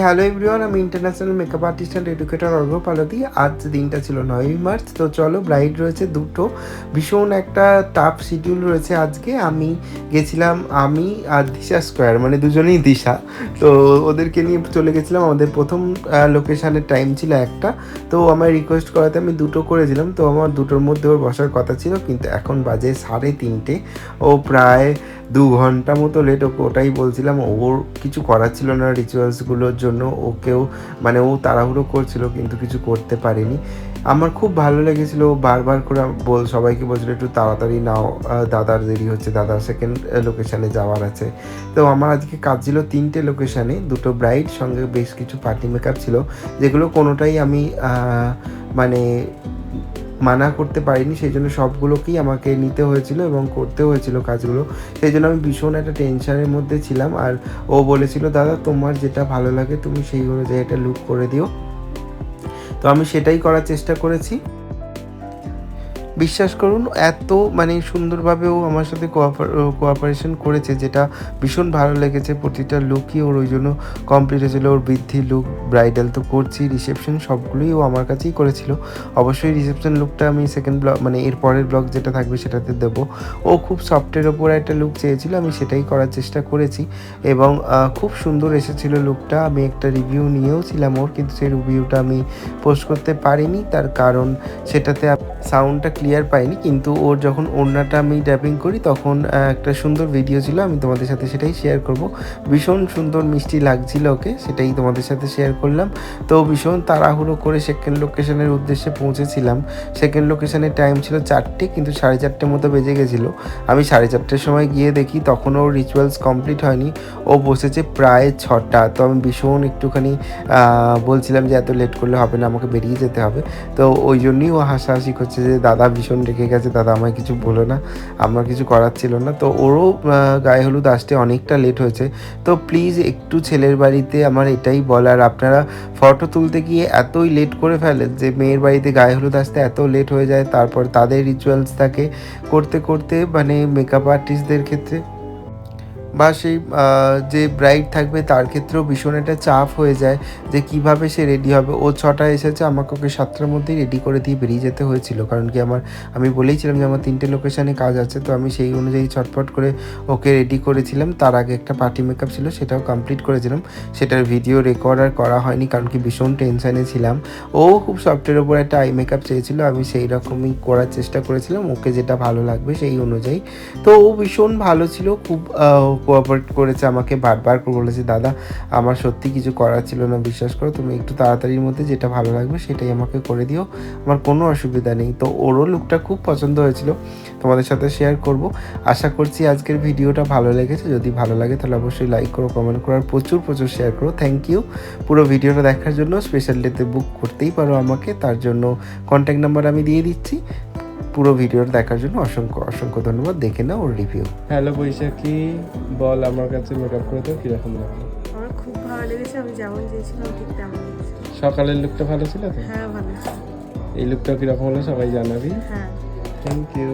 Hello everyone, আমি international makeup artist and educator Arghya Palti. আজ দিনটা ছিল 9ই মার্চ। তো চলো, ব্রাইড রয়েছে দুটো, ভীষণ একটা টাফ শিডিউল রয়েছে আজকে। আমি গেছিলাম, আমি আর দিশা স্কোয়ার, মানে দুজনেই দিশা। তো ওদেরকে নিয়ে চলে গেছিলাম। আমাদের প্রথম লোকেশানের টাইম ছিল একটা, তো আমার রিকোয়েস্ট করাতে আমি দুটো করেছিলাম। তো আমার দুটোর মধ্যে ওর বসার কথা ছিল, কিন্তু এখন বাজে 3:30। ও প্রায় 2 ঘন্টা মতো লেট। ওকে ওটাই বলছিলাম, ওর কিছু করার ছিল না রিচুয়ালসগুলোর জন্য। ওকেও মানে ও তাড়াহুড়ো করছিল, কিন্তু কিছু করতে পারেনি। আমার খুব ভালো লেগেছিলো, বারবার করে সবাইকে বলছিল একটু তাড়াতাড়ি নাও, দাদার দেরি হচ্ছে, দাদার সেকেন্ড লোকেশানে যাওয়ার আছে। তো আমার আজকে কাজ ছিল 3টে লোকেশানে, দুটো ব্রাইড, সঙ্গে বেশ কিছু পার্টি মেকআপ ছিল, যেগুলো কোনোটাই আমি মানে মানা করতে পারিনি। সেই জন্য সবগুলোকেই আমাকে নিতে হয়েছিল এবং করতে হয়েছিল কাজগুলো। সেই জন্য আমি ভীষণ একটা টেনশনের মধ্যে ছিলাম। আর ও বলেছিল, দাদা তোমার যেটা ভালো লাগে তুমি সেই অনুযায়ী একটা লুক করে দিও। তো আমি সেটাই করার চেষ্টা করেছি। বিশ্বাস করুন, এত মানে সুন্দরভাবেও আমার সাথে কোঅপারেশন করেছে, যেটা ভীষণ ভালো লেগেছে। প্রতিটা লুকই ওর ওই জন্য কমপ্লিট হয়েছিল। ওর বৃদ্ধি লুক, ব্রাইডাল তো করছি, রিসেপশন সবগুলোই ও আমার কাছেই করেছিল। অবশ্যই রিসেপশন লুকটা আমি সেকেন্ড ব্লগ, মানে এর পরের ব্লগ যেটা থাকবে সেটাতে দেবো। ও খুব সফটের ওপর একটা লুক চেয়েছিল, আমি সেটাই করার চেষ্টা করেছি এবং খুব সুন্দর এসেছিলো লুকটা। আমি একটা রিভিউ নিয়েও ছিলাম ওর, কিন্তু সেই রিভিউটা আমি পোস্ট করতে পারিনি, তার কারণ সেটাতে সাউন্ডটা ক্লিয়ার পাইনি। কিন্তু ওর যখন ওড়নাটা আমি ট্যাপিং করি তখন একটা সুন্দর ভিডিও ছিল, আমি তোমাদের সাথে সেটাই শেয়ার করব। ভীষণ সুন্দর মিষ্টি লাগছিল ওকে, সেটাই তোমাদের সাথে শেয়ার করলাম। তো ভীষণ তাড়াহুড়ো করে সেকেন্ড লোকেশনের উদ্দেশ্যে পৌঁছেছিলাম। সেকেন্ড লোকেশনের টাইম ছিল 4টে, কিন্তু 4:30 মতো বেজে গেছিলো। আমি 4:30 সময় গিয়ে দেখি তখন ওর রিচুয়ালস কমপ্লিট হয়নি, ও বসেছে প্রায় 6টা। তো আমি ভীষণ একটুখানি বলছিলাম যে এত লেট করলে হবে না, আমাকে বেরিয়ে যেতে হবে। তো ওই জন্যই ও হাসাহাসি করছে যে দাদা ভীষণ রেগে গেছে, দাদা আমায় কিছু বলো না, আমার কিছু করার ছিল না। তো ওরও গায়ে হলুদ আসতে অনেকটা লেট হয়েছে। তো প্লিজ একটু ছেলের বাড়িতে আমার এটাই বলার, আপনারা ফটো তুলতে গিয়ে এতই লেট করে ফেলেন যে মেয়ের বাড়িতে গায়ে হলুদ আসতে এত লেট হয়ে যায়, তারপর তাদের রিচুয়ালস থাকে করতে করতে, মানে মেকআপ আর্টিস্টদের ক্ষেত্রে বা সেই যে ব্রাইড থাকবে তার ক্ষেত্রেও ভীষণ একটা চাপ হয়ে যায় যে কিভাবে সে রেডি হবে। ও 6টায় এসেছে, আমাকে ওকে 7টার মধ্যেই রেডি করে দিয়ে বেরিয়ে যেতে হয়েছিল, কারণ কি আমি বলেইছিলাম যে আমার 3টে লোকেশানে কাজ আছে। তো আমি সেই অনুযায়ী ছটফট করে ওকে রেডি করেছিলাম। তার আগে একটা পার্টি মেকআপ ছিল, সেটাও কমপ্লিট করেছিলাম। সেটার ভিডিও রেকর্ড আর করা হয়নি, কারণ কি ভীষণ টেনশানে ছিলাম। ও খুব সফটের ওপর একটা আই মেকআপ চেয়েছিল, আমি সেই রকমই করার চেষ্টা করেছিলাম, ওকে যেটা ভালো লাগবে সেই অনুযায়ী। তো ও ভীষণ ভালো ছিল, খুব কোঅপারেট করেছে, আমাকে বারবার করে বলেছে দাদা আমার সত্যি কিছু করার ছিল না, বিশ্বাস করো, তুমি একটু তাড়াতাড়ির মধ্যে যেটা ভালো লাগবে সেটাই আমাকে করে দিও, আমার কোনো অসুবিধা নেই। তো ওরও লুকটা খুব পছন্দ হয়েছিল, তোমাদের সাথে শেয়ার করব। আশা করছি আজকের ভিডিওটা ভালো লেগেছে। যদি ভালো লাগে তাহলে অবশ্যই লাইক করো, কমেন্ট করো আর প্রচুর শেয়ার করো। থ্যাংক ইউ পুরো ভিডিওটা দেখার জন্য। স্পেশাল ডেতে বুক করতেই পারো আমাকে, তার জন্য কন্ট্যাক্ট নাম্বার আমি দিয়ে দিচ্ছি। পুরো ভিডিওটা দেখার জন্য অসংখ্য ধন্যবাদ। দেখে নাও ওর রিভিউ। হ্যালো বৈশাখী, বল আমার কাছে মেকআপ করে তো কিরকম লাগলো? আমার খুব ভালো লেগেছে, আমি যেমন চেয়েছিলাম ঠিক তেমন লেগেছে। সকালের লুকটা ভালো ছিল তো? হ্যাঁ ভালো ছিল। এই লুকটা কিরকম হলো সবাই জানাবি। হ্যাঁ, থ্যাংক ইউ।